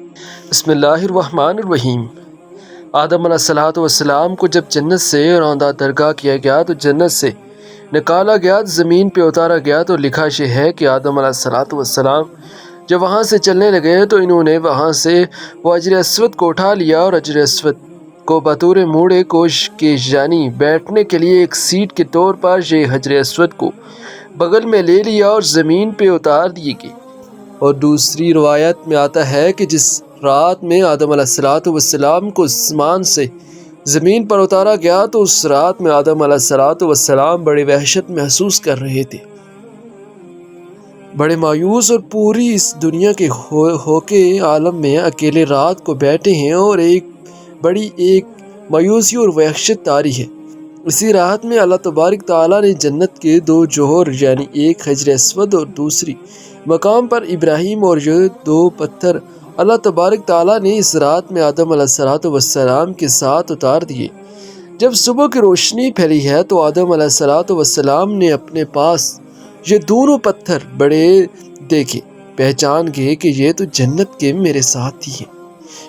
بسم اللہ الرحمن الرحیم۔ آدم علیہ السلام کو جب جنت سے روندا درگاہ کیا گیا تو جنت سے نکالا گیا، زمین پہ اتارا گیا تو لکھا یہ ہے کہ آدم علیہ السلام جب وہاں سے چلنے لگے تو انہوں نے وہاں سے وہ حجر اسود کو اٹھا لیا اور حجر اسود کو بطور موڑے کوش کے یعنی بیٹھنے کے لیے ایک سیٹ کے طور پر یہ حجر اسود کو بغل میں لے لیا اور زمین پہ اتار دیے گئے۔ اور دوسری روایت میں آتا ہے کہ جس رات میں آدم علیہ السلام کو آسمان سے زمین پر اتارا گیا تو اس رات میں آدم علیہ السلام بڑی وحشت محسوس کر رہے تھے، بڑے مایوس اور پوری اس دنیا کے ہو کے عالم میں اکیلے رات کو بیٹھے ہیں اور ایک مایوسی اور وحشت طاری ہے۔ اسی رات میں اللہ تبارک تعالیٰ نے جنت کے دو جوہر یعنی ایک حجر اسود اور دوسری مقام پر ابراہیم اور یہ دو پتھر اللہ تبارک تعالیٰ نے اس رات میں آدم علیہ السلام کے ساتھ اتار دیے۔ جب صبح کی روشنی پھیلی ہے تو آدم علیہ السلام نے اپنے پاس یہ دونوں پتھر بڑے دیکھے، پہچان گئے کہ یہ تو جنت کے میرے ساتھی ہیں،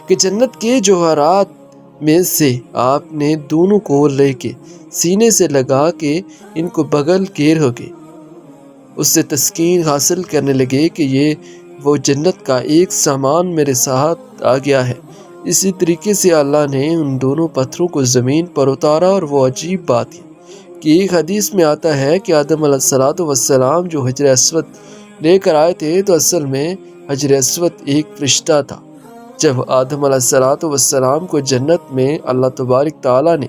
کہ جنت کے جوہرات میں سے آپ نے دونوں کو لے کے سینے سے لگا کے ان کو بغل کے رکھے۔ اس سے تسکین حاصل کرنے لگے کہ یہ وہ جنت کا ایک سامان میرے ساتھ آ گیا ہے۔ اسی طریقے سے اللہ نے ان دونوں پتھروں کو زمین پر اتارا، اور وہ عجیب بات ہے کہ ایک حدیث میں آتا ہے کہ آدم علیہ السلام جو حجر اسود لے کر آئے تھے تو اصل میں حجر اسود ایک فرشتہ تھا۔ جب آدم علیہ السلام کو جنت میں اللہ تبارک تعالیٰ نے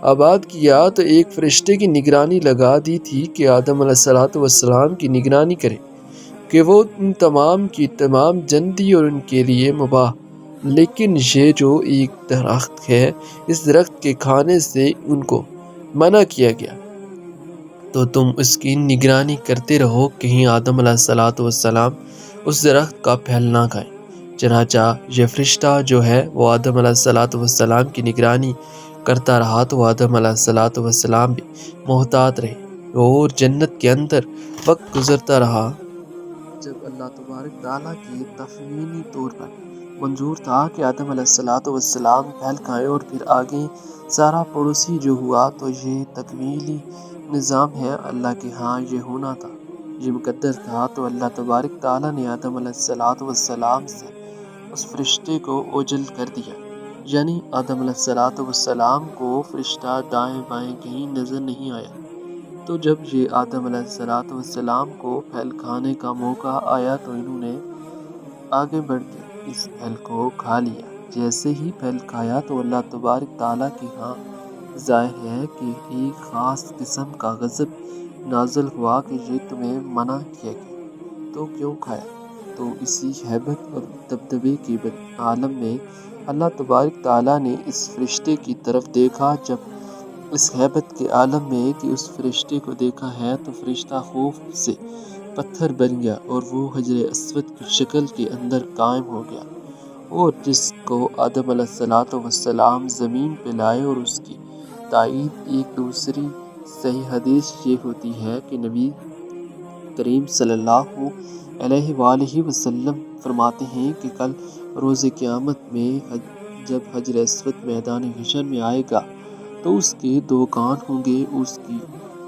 آباد کیا تو ایک فرشتے کی نگرانی لگا دی تھی کہ آدم علیہ السلام کی نگرانی کرے کہ وہ ان تمام کی تمام جنتی اور ان کے لیے مباح، لیکن یہ جو ایک درخت ہے اس درخت کے کھانے سے ان کو منع کیا گیا، تو تم اس کی نگرانی کرتے رہو کہیں آدم علیہ السلام اس درخت کا پھل نہ کھائیں۔ چنانچہ یہ فرشتہ جو ہے وہ آدم علیہ السلام کی نگرانی کرتا رہا تو آدم علیہ السلام بھی محتاط رہے اور جنت کے اندر وقت گزرتا رہا۔ جب اللہ تبارک تعالیٰ کی تفویضی طور پر منظور تھا کہ آدم علیہ السلام پھل کھائیں اور پھر آگے سارا پڑوسی جو ہوا، تو یہ تکمیلی نظام ہے، اللہ کے ہاں یہ ہونا تھا، یہ مقدر تھا۔ تو اللہ تبارک تعالیٰ نے آدم علیہ السلام سے اس فرشتے کو اوجل کر دیا، یعنی آدم علیہ السلام کو فرشتہ دائیں بائیں کہیں نظر نہیں آیا۔ تو جب یہ آدم علیہ السلام کو پھل کھانے کا موقع آیا تو انہوں نے آگے بڑھ کے اس پھل کو کھا لیا۔ جیسے ہی پھل کھایا تو اللہ تبارک تعالیٰ کے ہاں ظاہر ہے کہ ایک خاص قسم کا غضب نازل ہوا کہ یہ تمہیں منع کیا گیا تو کیوں کھایا؟ تو اسی ہیبت اور دبدبے کے عالم میں اللہ تبارک تعالیٰ نے اس فرشتے کی طرف دیکھا۔ جب اس ہیبت کے عالم میں کہ اس فرشتے کو دیکھا ہے تو فرشتہ خوف سے پتھر بن گیا اور وہ حجر اسود کی شکل کے اندر قائم ہو گیا، اور جس کو آدم علیہ السلام زمین پہ لائے۔ اور اس کی تائید ایک دوسری صحیح حدیث یہ ہوتی ہے کہ نبی کریم صلی اللہ علیہ وآلہ وسلم فرماتے ہیں کہ کل روز قیامت میں جب حجر اسود میدان حشر میں آئے گا تو اس کے دو کان ہوں گے، اس کی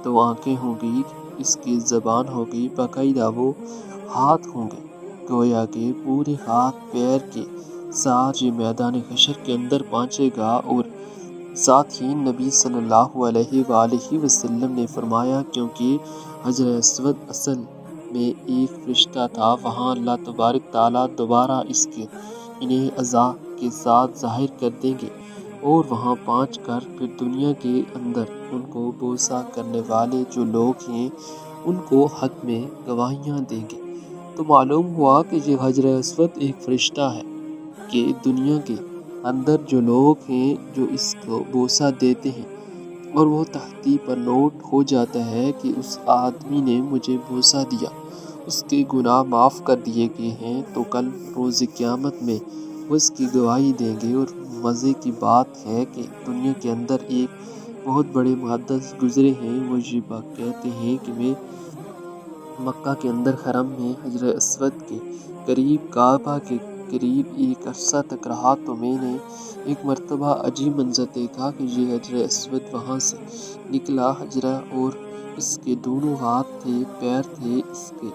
دو آنکھیں ہوں گی، اس کی زبان ہوگی، باقاعدہ وہ ہاتھ ہوں گے، گویا کہ پورے ہاتھ پیر کے ساتھ یہ میدان حشر کے اندر پہنچے گا۔ اور ساتھ ہی نبی صلی اللہ علیہ وآلہ وسلم نے فرمایا کیونکہ حجر اسود اصل میں ایک فرشتہ تھا، وہاں اللہ تبارک تعالیٰ دوبارہ انہیں اعضاء کے ساتھ ظاہر کر دیں گے اور وہاں پہنچ کر پھر دنیا کے اندر ان کو بوسہ کرنے والے جو لوگ ہیں ان کو حق میں گواہیاں دیں گے۔ تو معلوم ہوا کہ یہ حجر اسود ایک فرشتہ ہے کہ دنیا کے اندر جو لوگ ہیں جو اس کو بوسہ دیتے ہیں اور وہ تحتی پر نوٹ ہو جاتا ہے کہ اس آدمی نے مجھے بوسہ دیا، اس کے گناہ معاف کر دیے گئے ہیں، تو کل روز قیامت میں وہ اس کی گواہی دیں گے۔ اور مزے کی بات ہے کہ دنیا کے اندر ایک بہت بڑے محدث گزرے ہیں، وہ یہ بات کہتے ہیں کہ میں مکہ کے اندر حرم میں حجر اسود کے قریب کعبہ کے قریب ایک عرصہ تک رہا تو میں نے ایک مرتبہ عجیب منظر دیکھا کہ یہ حجر اسود وہاں سے نکلا۔ حجرہ اور اس کے دونوں ہاتھ تھے، پیر تھے، اس کے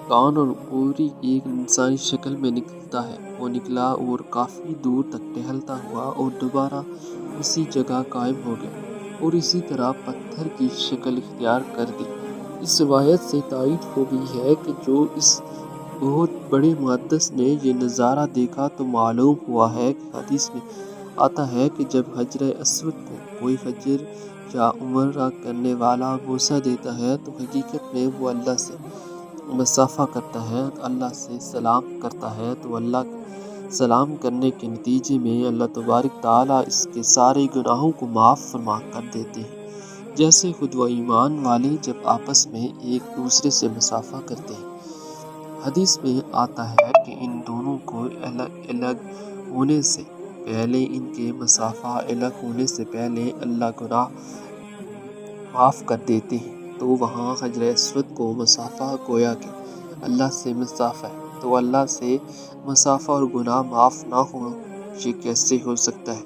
کان اور پوری ایک انسانی شکل میں نکلتا ہے۔ وہ نکلا اور کافی دور تک ٹہلتا ہوا اور دوبارہ اسی جگہ قائم ہو گیا اور اسی طرح پتھر کی شکل اختیار کر دی۔ اس روایت سے تائید ہو گئی ہے کہ جو اس بہت بڑے محدث نے یہ نظارہ دیکھا تو معلوم ہوا ہے کہ حدیث میں آتا ہے کہ جب حجر اسود کو کوئی حجر یا عمرہ کرنے والا بوسہ دیتا ہے تو حقیقت میں وہ اللہ سے مصافحہ کرتا ہے، اللہ سے سلام کرتا ہے، تو اللہ کے سلام کرنے کے نتیجے میں اللہ تبارک تعالیٰ اس کے سارے گناہوں کو معاف فرما کر دیتے ہیں، جیسے خود و ایمان والے جب آپس میں ایک دوسرے سے مصافحہ کرتے ہیں۔ حدیث میں آتا ہے کہ ان دونوں کو الگ الگ ہونے سے پہلے، ان کے مصافحہ الگ ہونے سے پہلے اللہ گناہ معاف کر دیتے ہیں۔ تو وہاں حجر اسود کو مصافحہ گویا کہ اللہ سے مصافحہ ہے، تو اللہ سے مصافحہ اور گناہ معاف نہ ہو، یہ کیسے ہو سکتا ہے؟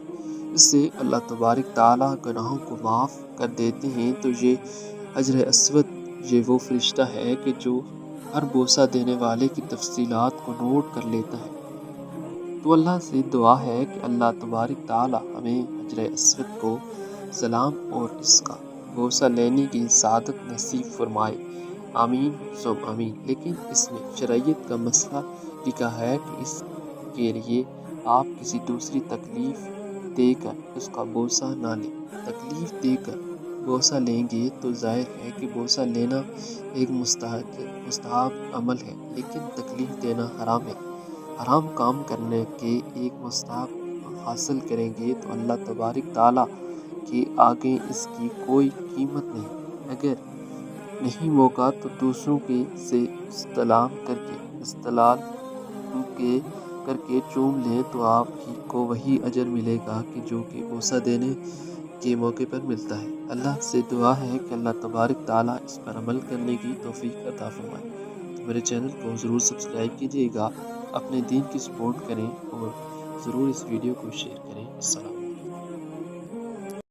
اس سے اللہ تبارک تعالیٰ گناہوں کو معاف کر دیتے ہیں۔ تو یہ حجر اسود یہ وہ فرشتہ ہے کہ جو ہر بوسہ دینے والے کی تفصیلات کو نوٹ کر لیتا ہے۔ تو اللہ سے دعا ہے کہ اللہ تبارک تعالیٰ ہمیں حجر اسود کو سلام اور اس کا بوسہ لینے کی سعادت نصیب فرمائے، آمین ثم آمین۔ لیکن اس میں شرعیت کا مسئلہ لکھا ہے کہ اس کے لیے آپ کسی دوسری تکلیف دے کر اس کا بوسہ نہ لیں۔ تکلیف دے کر بوسہ لیں گے تو ظاہر ہے کہ بوسہ لینا ایک مستحب عمل ہے، لیکن تکلیف دینا حرام ہے۔ حرام کام کرنے کے ایک مستحب حاصل کریں گے تو اللہ تبارک تعالیٰ کے آگے اس کی کوئی قیمت نہیں۔ اگر نہیں موقع تو دوسروں کے سے استلام کر کے چوم لیں تو آپ ہی کو وہی اجر ملے گا کہ جو کہ بوسہ دینے کے موقع پر ملتا ہے۔ اللہ سے دعا ہے کہ اللہ تبارک تعالیٰ اس پر عمل کرنے کی توفیق عطا فرمائے۔ تو میرے چینل کو ضرور سبسکرائب کیجیے گا، اپنے دین کی سپورٹ کریں اور ضرور اس ویڈیو کو شیئر کریں۔ السلام۔